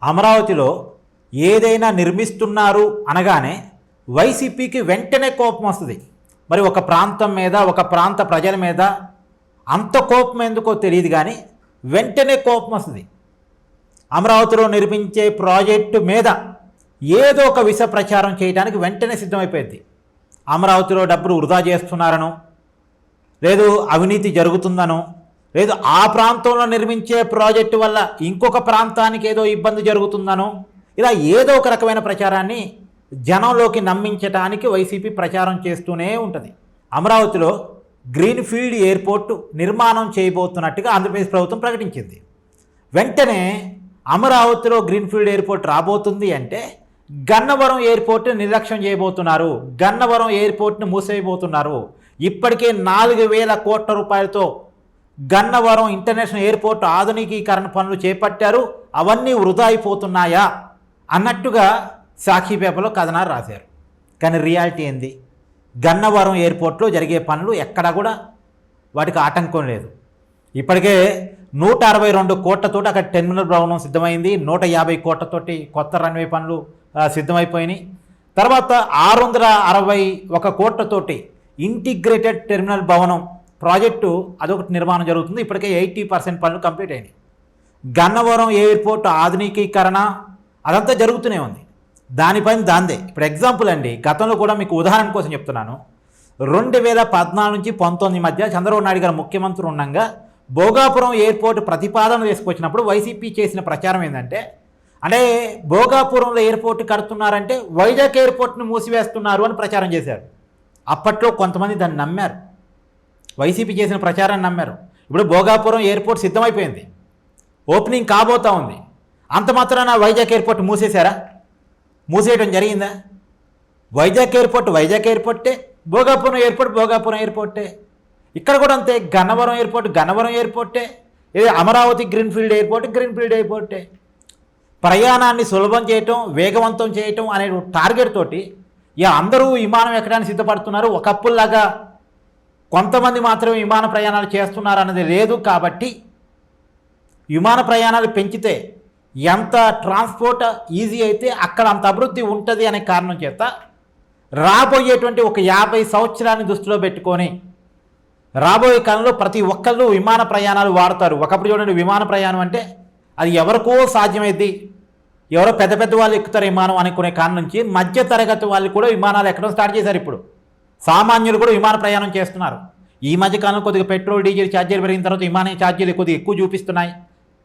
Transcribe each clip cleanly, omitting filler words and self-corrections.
అమరావతిలో ఏదైనా నిర్మిస్తున్నారు అనగానే వైసీపీకి వెంటనే కోపం వస్తుంది. మరి ఒక ప్రాంతం మీద, ఒక ప్రాంత ప్రజల మీద అంత కోపం ఎందుకో తెలియదు, కానీ వెంటనే కోపం వస్తుంది. అమరావతిలో నిర్మించే ప్రాజెక్టు మీద ఏదో ఒక విష ప్రచారం చేయడానికి వెంటనే సిద్ధమైపోయింది. అమరావతిలో డబ్బులు వృధా చేస్తున్నారనో, లేదు అవినీతి జరుగుతుందనో, లేదు ఆ ప్రాంతంలో నిర్మించే ప్రాజెక్టు వల్ల ఇంకొక ప్రాంతానికి ఏదో ఇబ్బంది జరుగుతుందనో, ఇలా ఏదో ఒక రకమైన ప్రచారాన్ని జనంలోకి నమ్మించడానికి వైసీపీ ప్రచారం చేస్తూనే ఉంటుంది. అమరావతిలో గ్రీన్ఫీల్డ్ ఎయిర్పోర్టు నిర్మాణం చేయబోతున్నట్టుగా ఆంధ్రప్రదేశ్ ప్రభుత్వం ప్రకటించింది. వెంటనే అమరావతిలో గ్రీన్ఫీల్డ్ ఎయిర్పోర్ట్ రాబోతుంది అంటే గన్నవరం ఎయిర్పోర్ట్ని నిర్లక్ష్యం చేయబోతున్నారు, గన్నవరం ఎయిర్పోర్ట్ని మూసేయబోతున్నారు. ఇప్పటికే 4,000 కోట్ల రూపాయలతో గన్నవరం ఇంటర్నేషనల్ ఎయిర్పోర్ట్ ఆధునికీకరణ పనులు చేపట్టారు, అవన్నీ వృధా అయిపోతున్నాయా అన్నట్టుగా సాక్షి పేపర్లో కథనాలు రాశారు. కానీ రియాలిటీ ఏంది? గన్నవరం ఎయిర్పోర్ట్లో జరిగే పనులు ఎక్కడా కూడా వాటికి ఆటంకం లేదు. ఇప్పటికే 162 కోట్లతోటి అక్కడ టెర్మినల్ భవనం సిద్ధమైంది, 150 కోట్లతోటి కొత్త రన్వే పనులు సిద్ధమైపోయినాయి. తర్వాత 661 కోట్లతోటి ఇంటిగ్రేటెడ్ టెర్మినల్ భవనం ప్రాజెక్టు అదొకటి నిర్మాణం జరుగుతుంది. ఇప్పటికే 80% పనులు కంప్లీట్ అయినాయి. గన్నవరం ఎయిర్పోర్ట్ ఆధునికీకరణ అదంతా జరుగుతూనే ఉంది. దానిపైన దాందే. ఇప్పుడు ఎగ్జాంపుల్ అండి, గతంలో కూడా మీకు ఉదాహరణ కోసం చెప్తున్నాను. 2014 నుంచి 19 మధ్య చంద్రబాబు నాయుడు గారు ముఖ్యమంత్రి ఉండగా భోగాపురం ఎయిర్పోర్ట్ ప్రతిపాదన తీసుకొచ్చినప్పుడు వైసీపీ చేసిన ప్రచారం ఏంటంటే, అంటే భోగాపురంలో ఎయిర్పోర్ట్ కడుతున్నారంటే వైజాగ్ ఎయిర్పోర్ట్ని మూసివేస్తున్నారు అని ప్రచారం చేశారు. అప్పట్లో కొంతమంది దాన్ని నమ్మారు, వైసీపీ చేసిన ప్రచారాన్ని నమ్మారు. ఇప్పుడు భోగాపురం ఎయిర్పోర్ట్ సిద్ధమైపోయింది, ఓపెనింగ్ కాబోతా ఉంది. అంత మాత్రాన వైజాగ్ ఎయిర్పోర్ట్ మూసేశారా? మూసేయడం జరిగిందా? వైజాగ్ ఎయిర్పోర్ట్ వైజాగ్ ఎయిర్పోర్టే, భోగాపురం ఎయిర్పోర్ట్ భోగాపురం ఎయిర్పోర్టే. ఇక్కడ కూడా అంతే, గన్నవరం ఎయిర్పోర్ట్ గన్నవరం ఎయిర్పోర్టే, ఇది అమరావతి గ్రీన్ఫీల్డ్ ఎయిర్పోర్ట్ గ్రీన్ఫీల్డ్ ఎయిర్పోర్టే. ప్రయాణాన్ని సులభం చేయటం, వేగవంతం చేయటం అనే టార్గెట్ తోటి ఇక అందరూ విమానం ఎక్కడానికి సిద్ధపడుతున్నారు. ఒకప్పుడులాగా కొంతమంది మాత్రమే విమాన ప్రయాణాలు చేస్తున్నారు అన్నది లేదు. కాబట్టి విమాన ప్రయాణాలు పెంచితే ఎంత ట్రాన్స్పోర్ట్ ఈజీ అయితే అక్కడ అంత అభివృద్ధి ఉంటుంది అనే కారణం చేత రాబోయేటువంటి ఒక 50 సంవత్సరాన్ని దృష్టిలో పెట్టుకొని రాబోయే కాలంలో ప్రతి ఒక్కళ్ళు విమాన ప్రయాణాలు వాడతారు. ఒకప్పుడు చూడండి, విమాన ప్రయాణం అంటే అది ఎవరికో సాధ్యమైంది, ఎవరో పెద్ద పెద్ద వాళ్ళు ఎక్కుతారు విమానం అనుకునే కారణం నుంచి మధ్య తరగతి వాళ్ళు కూడా విమానాలు ఎక్కడం స్టార్ట్ చేశారు. ఇప్పుడు సామాన్యులు కూడా విమాన ప్రయాణం చేస్తున్నారు. ఈ మధ్యకాలంలో కొద్దిగా పెట్రోల్ డీజిల్ ఛార్జీలు పెరిగిన తర్వాత విమాన ఛార్జీలు కొద్దిగా ఎక్కువ చూపిస్తున్నాయి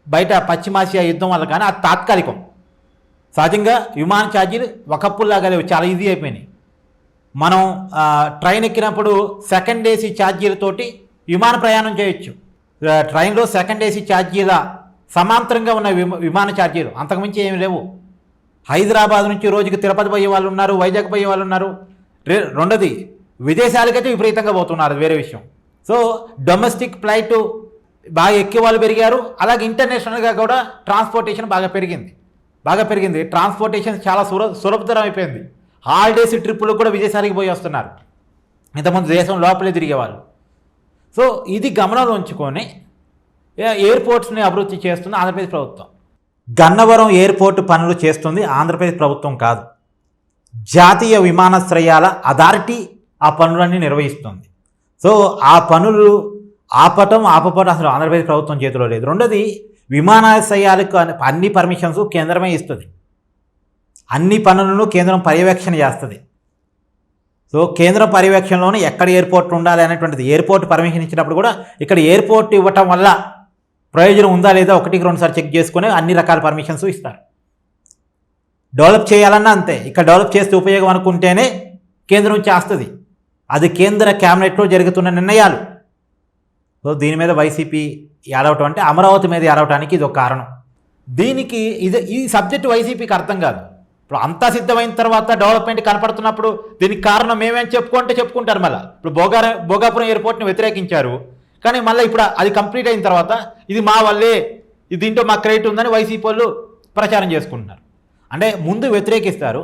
బయట పశ్చిమాసియా యుద్ధం వల్ల. కానీ అది తాత్కాలికం. సహజంగా విమాన ఛార్జీలు ఒకప్పుడులాగా లేవు, చాలా ఈజీ అయిపోయినాయి. మనం ట్రైన్ ఎక్కినప్పుడు సెకండ్ ఏసీ ఛార్జీలతోటి విమాన ప్రయాణం చేయొచ్చు. ట్రైన్లో సెకండ్ ఏసీ ఛార్జీల సమాంతరంగా ఉన్న విమాన ఛార్జీలు, అంతకుమించి ఏమి లేవు. హైదరాబాద్ నుంచి రోజుకి తిరుపతి పోయే వాళ్ళు ఉన్నారు, వైజాగ్ పోయే వాళ్ళు ఉన్నారు. రెండోది, విదేశాలకైతే విపరీతంగా పోతున్నారు, వేరే విషయం. సో డొమెస్టిక్ ఫ్లైట్ బాగా ఎక్కే వాళ్ళు పెరిగారు, అలాగే ఇంటర్నేషనల్గా కూడా ట్రాన్స్పోర్టేషన్ బాగా పెరిగింది. ట్రాన్స్పోర్టేషన్ చాలా సులభతరం అయిపోయింది. హాలిడేస్ ట్రిప్పులు కూడా విదేశాలకు పోయి వస్తున్నారు, ఇంతకుముందు దేశం లోపలే తిరిగేవాళ్ళు. సో ఇది గమనంలో ఉంచుకొని ఎయిర్పోర్ట్స్ని అభివృద్ధి చేస్తుంది ఆంధ్రప్రదేశ్ ప్రభుత్వం. గన్నవరం ఎయిర్పోర్ట్ పనులు చేస్తుంది ఆంధ్రప్రదేశ్ ప్రభుత్వం కాదు, జాతీయ విమానాశ్రయాల అథారిటీ ఆ పనులన్నీ నిర్వహిస్తుంది. సో ఆ పనులు ఆపటం అసలు ఆంధ్రప్రదేశ్ ప్రభుత్వం చేతిలో లేదు. రెండోది, విమానాశ్రయాలకు అన్ని పర్మిషన్స్ కేంద్రమే ఇస్తుంది, అన్ని పనులను కేంద్రం పర్యవేక్షణ చేస్తుంది. సో కేంద్ర పర్యవేక్షణలోనే ఎక్కడ ఎయిర్పోర్ట్ ఉండాలి అనేటువంటిది. ఎయిర్పోర్ట్ పర్మిషన్ ఇచ్చినప్పుడు కూడా ఇక్కడ ఎయిర్పోర్ట్ ఇవ్వటం వల్ల ప్రయోజనం ఉందా లేదా 1-2 సార్లు చెక్ చేసుకుని అన్ని రకాల పర్మిషన్స్ ఇస్తారు. డెవలప్ చేయాలన్నా అంతే, ఇక్కడ డెవలప్ చేస్తే ఉపయోగం అనుకుంటేనే కేంద్రం చేస్తుంది. అది కేంద్ర క్యాబినెట్లో జరుగుతున్న నిర్ణయాలు. సో దీని మీద వైసీపీ ఏడవటం అంటే అమరావతి మీద ఏడవటానికి ఇది ఒక కారణం. దీనికి ఈ సబ్జెక్ట్ వైసీపీకి అర్థం కాదు. ఇప్పుడు అంతా సిద్ధమైన తర్వాత డెవలప్మెంట్ కనపడుతున్నప్పుడు దీనికి కారణం మేమేం చెప్పుకుంటారు. మళ్ళీ ఇప్పుడు భోగాపురం ఎయిర్పోర్ట్ని వ్యతిరేకించారు, కానీ మళ్ళీ ఇప్పుడు అది కంప్లీట్ అయిన తర్వాత ఇది మా వల్లే, దీంట్లో మా క్రెడిట్ ఉందని వైసీపీ వాళ్ళు ప్రచారం చేసుకుంటున్నారు. అంటే ముందు వ్యతిరేకిస్తారు,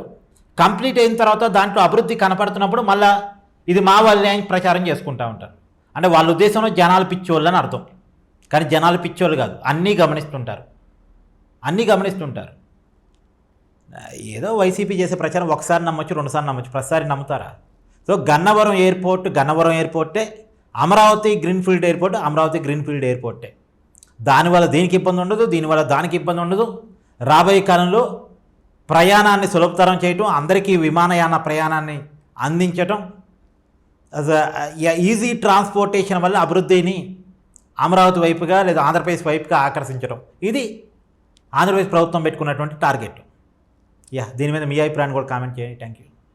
కంప్లీట్ అయిన తర్వాత దాంట్లో అభివృద్ధి కనపడుతున్నప్పుడు మళ్ళీ ఇది మా వల్లే అని ప్రచారం చేసుకుంటూ ఉంటారు. అంటే వాళ్ళ ఉద్దేశంలో జనాలు పిచ్చోళ్ళు అని అర్థం. కానీ జనాలు పిచ్చోళ్ళు కాదు, అన్నీ గమనిస్తుంటారు. ఏదో వైసీపీ చేసే ప్రచారం ఒకసారి నమ్మొచ్చు, రెండుసార్లు నమ్మొచ్చు, ప్రతిసారి నమ్ముతారా? సో గన్నవరం ఎయిర్పోర్టే, అమరావతి గ్రీన్ఫీల్డ్ ఎయిర్పోర్టే. దానివల్ల దీనికి ఇబ్బంది ఉండదు, దీనివల్ల దానికి ఇబ్బంది ఉండదు. రాబోయే కాలంలో ప్రయాణాన్ని సులభతరం చేయటం, అందరికీ విమానయాన ప్రయాణాన్ని అందించటం, ఈజీ ట్రాన్స్పోర్టేషన్ వల్ల అభివృద్ధిని అమరావతి వైపుగా లేదా ఆంధ్రప్రదేశ్ వైపుగా ఆకర్షించడం, ఇది ఆంధ్రప్రదేశ్ ప్రభుత్వం పెట్టుకున్నటువంటి టార్గెట్. దీని మీద మీ అభిప్రాయాన్ని కూడా కామెంట్ చేయండి. Thank you.